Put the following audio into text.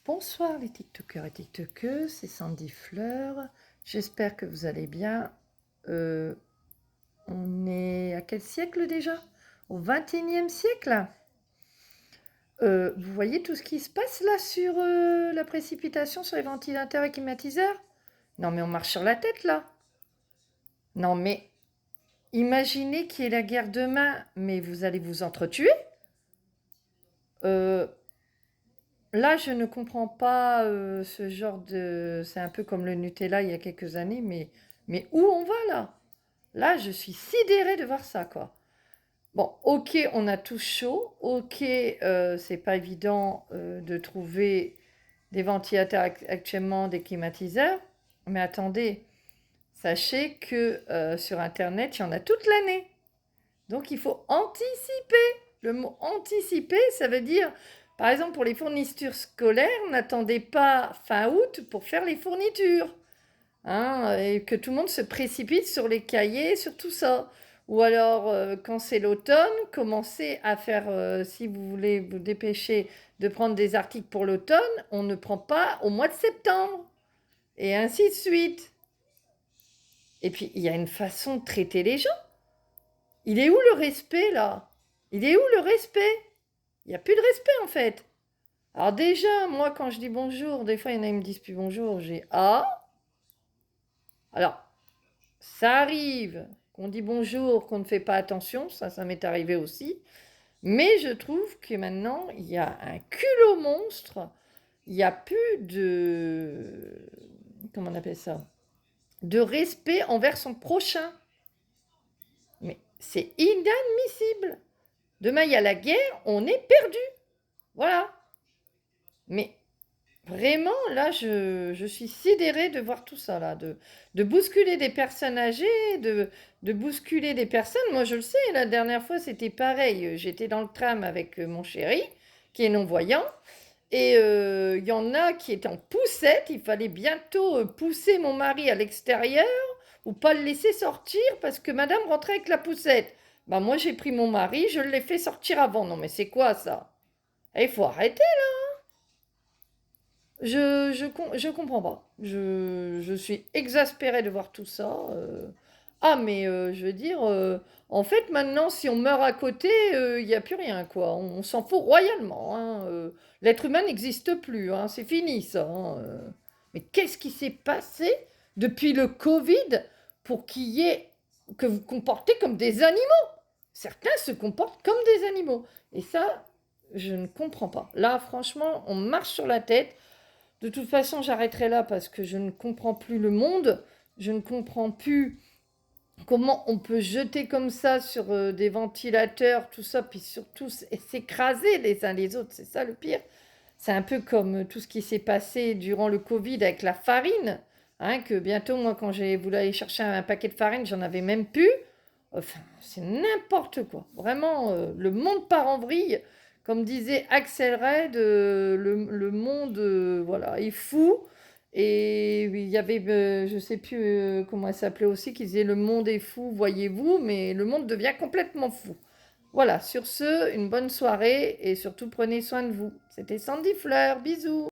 Bonsoir les TikTokers et TikTokeuses, c'est Sandy Fleur. J'espère que vous allez bien. On est à quel siècle déjà? Au 21e siècle. Vous voyez tout ce qui se passe là sur la précipitation sur les ventilateurs et climatiseurs? Non mais on marche sur la tête là. Non mais imaginez qu'il y ait la guerre demain, mais vous allez vous entretuer. Là, je ne comprends pas ce genre de... C'est un peu comme le Nutella il y a quelques années, mais où on va là? Là, je suis sidérée de voir ça, quoi. Bon, ok, on a tous chaud. Ok, c'est pas évident de trouver des ventilateurs actuellement, des climatiseurs. Mais attendez, sachez que sur Internet, il y en a toute l'année. Donc, il faut anticiper. Le mot anticiper, ça veut dire, par exemple, pour les fournitures scolaires, n'attendez pas fin août pour faire les fournitures. Hein, et que tout le monde se précipite sur les cahiers, sur tout ça. Ou alors, quand c'est l'automne, commencez à faire, si vous voulez vous dépêcher de prendre des articles pour l'automne, on ne prend pas au mois de septembre. Et ainsi de suite. Et puis, il y a une façon de traiter les gens. Il est où le respect, là? Il est où le respect? Il n'y a plus de respect, en fait. Alors déjà, moi, quand je dis bonjour, des fois, il y en a qui me disent plus bonjour, j'ai « Ah ». Alors, ça arrive qu'on dit bonjour, qu'on ne fait pas attention, ça m'est arrivé aussi. Mais je trouve que maintenant, il y a un culot monstre. Il n'y a plus de... Comment on appelle ça? De respect envers son prochain. Mais c'est inadmissible. Demain, il y a la guerre, on est perdu. Voilà. Mais vraiment, là, je suis sidérée de voir tout ça, là, de bousculer des personnes âgées, de bousculer des personnes. Moi, je le sais, la dernière fois, c'était pareil. J'étais dans le tram avec mon chéri, qui est non-voyant, et il y en a qui étaient en poussette. Il fallait bientôt pousser mon mari à l'extérieur ou pas le laisser sortir parce que madame rentrait avec la poussette. Bah, moi, j'ai pris mon mari, je l'ai fait sortir avant. Non, mais c'est quoi ça? Il faut arrêter. Je comprends pas. Je suis exaspérée de voir tout ça. Ah, mais je veux dire, en fait, maintenant, si on meurt à côté, il n'y a plus rien, quoi. On s'en fout royalement, hein. L'être humain n'existe plus, hein. C'est fini, ça, hein. Mais qu'est-ce qui s'est passé depuis le Covid pour qu'il y ait... que vous comportez comme des animaux? Certains se comportent comme des animaux. Et ça, je ne comprends pas. Là, franchement, on marche sur la tête. De toute façon, j'arrêterai là parce que je ne comprends plus le monde. Je ne comprends plus comment on peut jeter comme ça sur des ventilateurs, tout ça, puis surtout s'écraser les uns les autres. C'est ça le pire. C'est un peu comme tout ce qui s'est passé durant le Covid avec la farine. Hein, que bientôt, moi, quand j'ai voulu aller chercher un paquet de farine, j'en avais même plus. Enfin, c'est n'importe quoi. Vraiment, le monde part en vrille. Comme disait Axel Red, le monde voilà, est fou. Et il y avait, je ne sais plus comment elle s'appelait aussi, qui disait le monde est fou, voyez-vous, mais le monde devient complètement fou. Voilà, sur ce, une bonne soirée et surtout prenez soin de vous. C'était Sandy Fleur, bisous.